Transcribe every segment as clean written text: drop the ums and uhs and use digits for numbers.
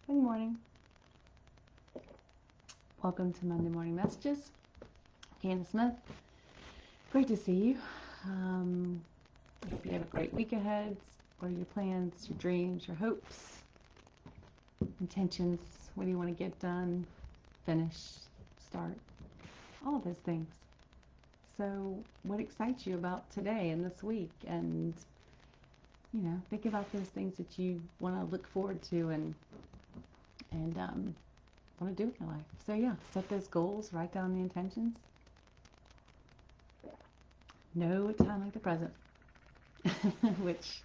Good morning. Welcome to Monday Morning Messages. Candace Smith. Great to see you. I hope you have a great week ahead. What are your plans, your dreams, your hopes, intentions? What do you want to get done, finish, start? All of those things. So, what excites you about today and this week? And, think about those things that you want to look forward to and want to do in your life. So yeah, set those goals, write down the intentions. No time like the present, which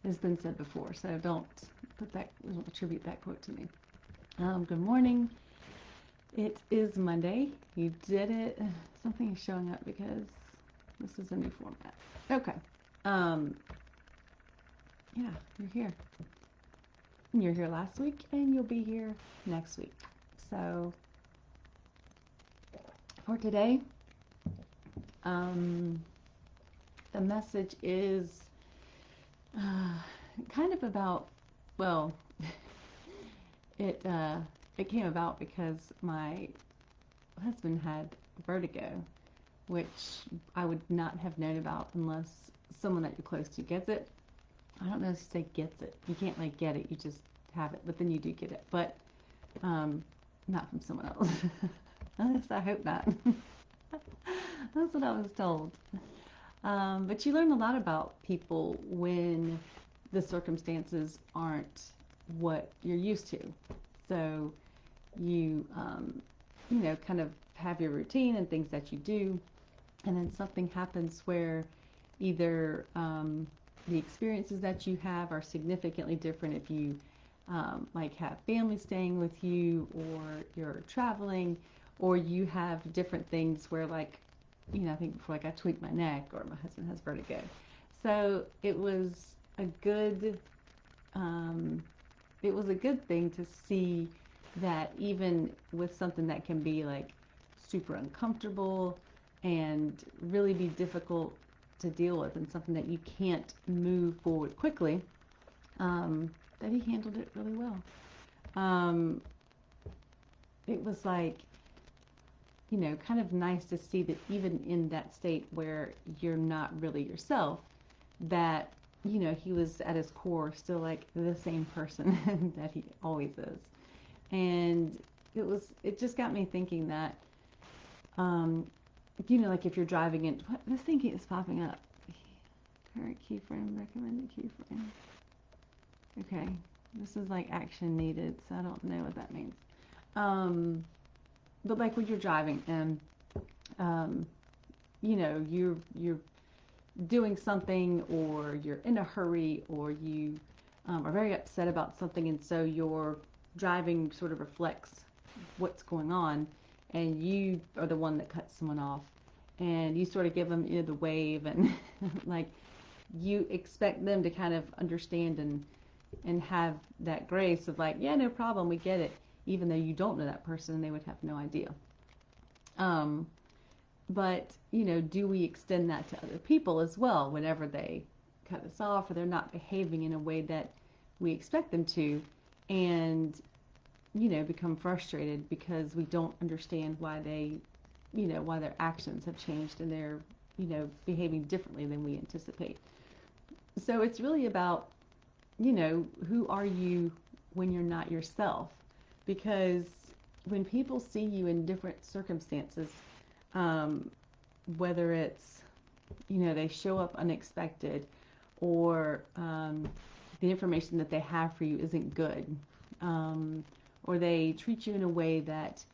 has been said before. So don't attribute that quote to me. Good morning. It is Monday. You did it. Something is showing up because this is a new format. Okay. Yeah, you're here. You're here last week, and you'll be here next week. So for today, the message is kind of about, well, it came about because my husband had vertigo, which I would not have known about unless someone that you're close to gets it. I don't know if you say gets it. You can't like get it. You just have it, but then you do get it. But not from someone else. At least I hope not. That's what I was told. But you learn a lot about people when the circumstances aren't what you're used to. So you, kind of have your routine and things that you do, and then something happens where either the experiences that you have are significantly different if you like have family staying with you, or you're traveling, or you have different things where like, I think before, like I tweaked my neck, or my husband has vertigo. So it was a good thing to see that even with something that can be like super uncomfortable and really be difficult to deal with, and something that you can't move forward quickly, that he handled it really well. It was like, kind of nice to see that even in that state where you're not really yourself, that, he was at his core still like the same person that he always is. And it just got me thinking that, like if you're driving in, this thing is popping up. Current keyframe, recommended keyframe. Okay, this is like action needed, so I don't know what that means. But like when you're driving and, you're doing something, or you're in a hurry, or you are very upset about something, and so your driving sort of reflects what's going on, and you are the one that cuts someone off, and you sort of give them, the wave, and like you expect them to kind of understand and have that grace of like, yeah, no problem, we get it, even though you don't know that person and they would have no idea. But, do we extend that to other people as well whenever they cut us off, or they're not behaving in a way that we expect them to, and, become frustrated because we don't understand why why their actions have changed, and they're, behaving differently than we anticipate. So it's really about, who are you when you're not yourself? Because when people see you in different circumstances, whether it's, they show up unexpected, or the information that they have for you isn't good, or they treat you in a way that,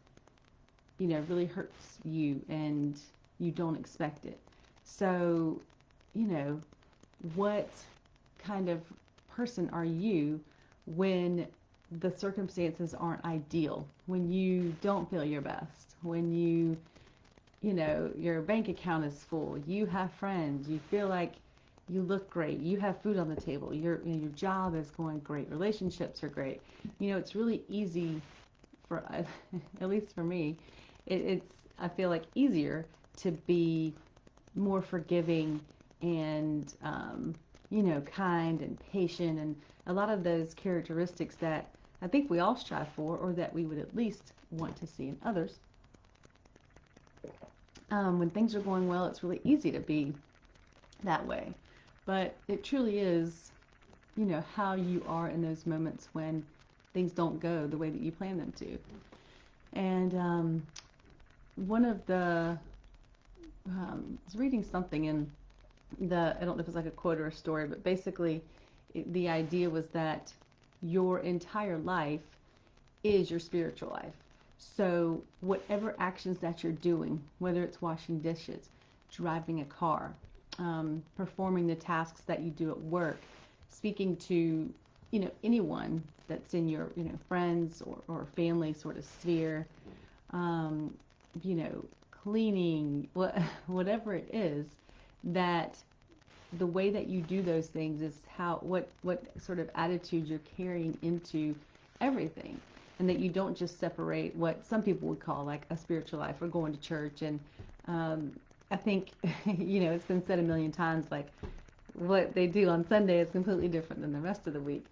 really hurts you and you don't expect it. So, what kind of person are you when the circumstances aren't ideal, when you don't feel your best, when your bank account is full, you have friends, you feel like you look great, you have food on the table, your job is going great, relationships are great. It's really easy for at least for me, it's I feel like easier to be more forgiving and kind and patient, and a lot of those characteristics that I think we all strive for, or that we would at least want to see in others. When things are going well, it's really easy to be that way. But it truly is, how you are in those moments when things don't go the way that you plan them to. And one of the, I was reading something in I don't know if it's like a quote or a story, but basically the idea was that your entire life is your spiritual life. So whatever actions that you're doing, whether it's washing dishes, driving a car, performing the tasks that you do at work, speaking to, anyone that's in your, friends or family sort of sphere, um, cleaning, whatever it is, that the way that you do those things is what sort of attitude you're carrying into everything, and that you don't just separate what some people would call like a spiritual life or going to church. And I think it's been said a million times, like what they do on Sunday is completely different than the rest of the week.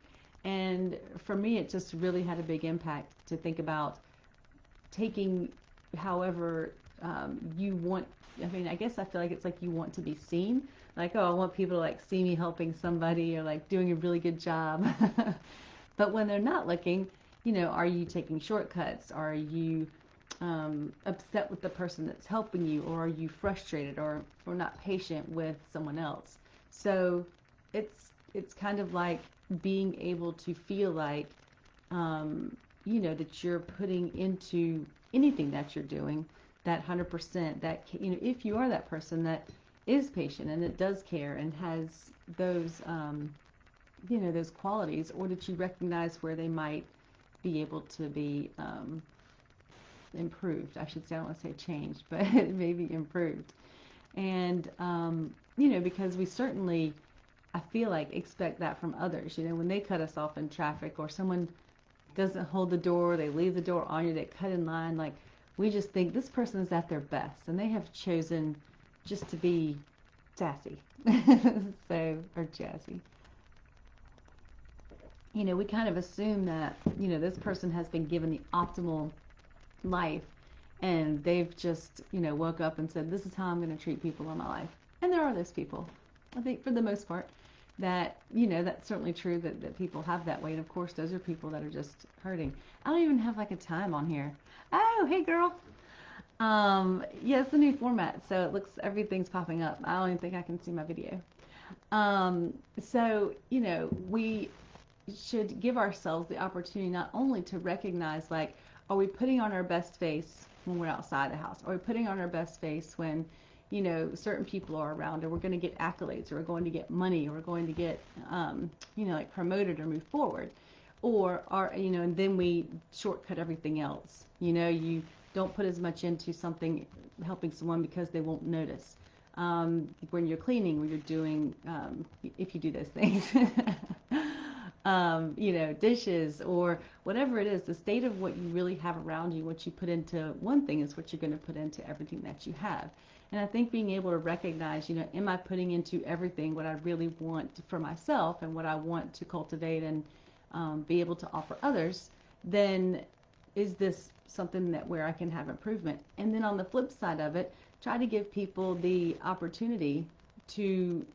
And for me, it just really had a big impact to think about taking however you want. I mean, I guess I feel like it's like you want to be seen. Like, oh, I want people to like see me helping somebody or like doing a really good job. But when they're not looking, are you taking shortcuts? Are you upset with the person that's helping you? Or are you frustrated or not patient with someone else? So it's kind of like being able to feel like, that you're putting into anything that you're doing that 100%, that, if you are that person that is patient and that does care and has those, those qualities, or that you recognize where they might be able to be improved. I should say, I don't want to say changed, but maybe improved. And, because we certainly, I feel like, expect that from others. When they cut us off in traffic, or someone doesn't hold the door, they leave the door on you, they cut in line, like, we just think this person is at their best and they have chosen just to be sassy. Or jazzy. We kind of assume that, this person has been given the optimal life, and they've just, woke up and said, this is how I'm going to treat people in my life. And there are those people, I think, for the most part, that, that's certainly true that people have that way. And of course, those are people that are just hurting. I don't even have like a time on here. Oh, hey girl. Yeah, it's a new format, so it looks, everything's popping up. I don't even think I can see my video. So, we should give ourselves the opportunity not only to recognize, like, are we putting on our best face when we're outside the house? Are we putting on our best face when, certain people are around, or we're going to get accolades, or we're going to get money, or we're going to get, like promoted or move forward? Or and then we shortcut everything else. You don't put as much into something, helping someone, because they won't notice. When you're cleaning, when you're doing, if you do those things, dishes, or whatever it is, the state of what you really have around you, what you put into one thing is what you're going to put into everything that you have. And I think being able to recognize, am I putting into everything what I really want for myself and what I want to cultivate and be able to offer others, then is this something that where I can have improvement? And then on the flip side of it, try to give people the opportunity to,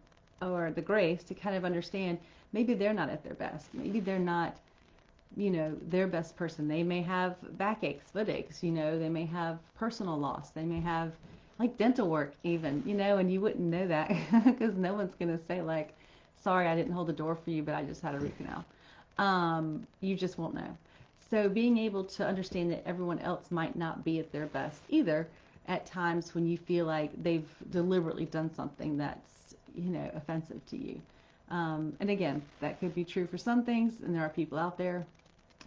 or the grace to kind of understand, maybe they're not at their best. Maybe they're not, their best person. They may have backaches, foot aches, they may have personal loss. They may have like dental work even, and you wouldn't know that because no one's going to say like, sorry, I didn't hold the door for you, but I just had a root canal. You just won't know. So being able to understand that everyone else might not be at their best either at times when you feel like they've deliberately done something that's, offensive to you. And again, that could be true for some things, and there are people out there.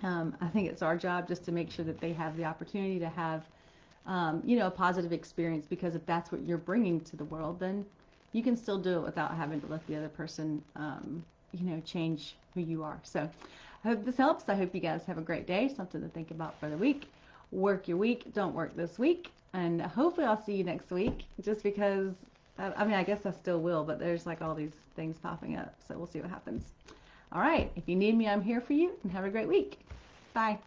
I think it's our job just to make sure that they have the opportunity to have, a positive experience, because if that's what you're bringing to the world, then you can still do it without having to let the other person, change who you are. So I hope this helps. I hope you guys have a great day, something to think about for the week. Work your week, don't work this week. And hopefully I'll see you next week, just because, I guess I still will, but there's like all these things popping up. So we'll see what happens. All right. If you need me, I'm here for you, and have a great week. Bye.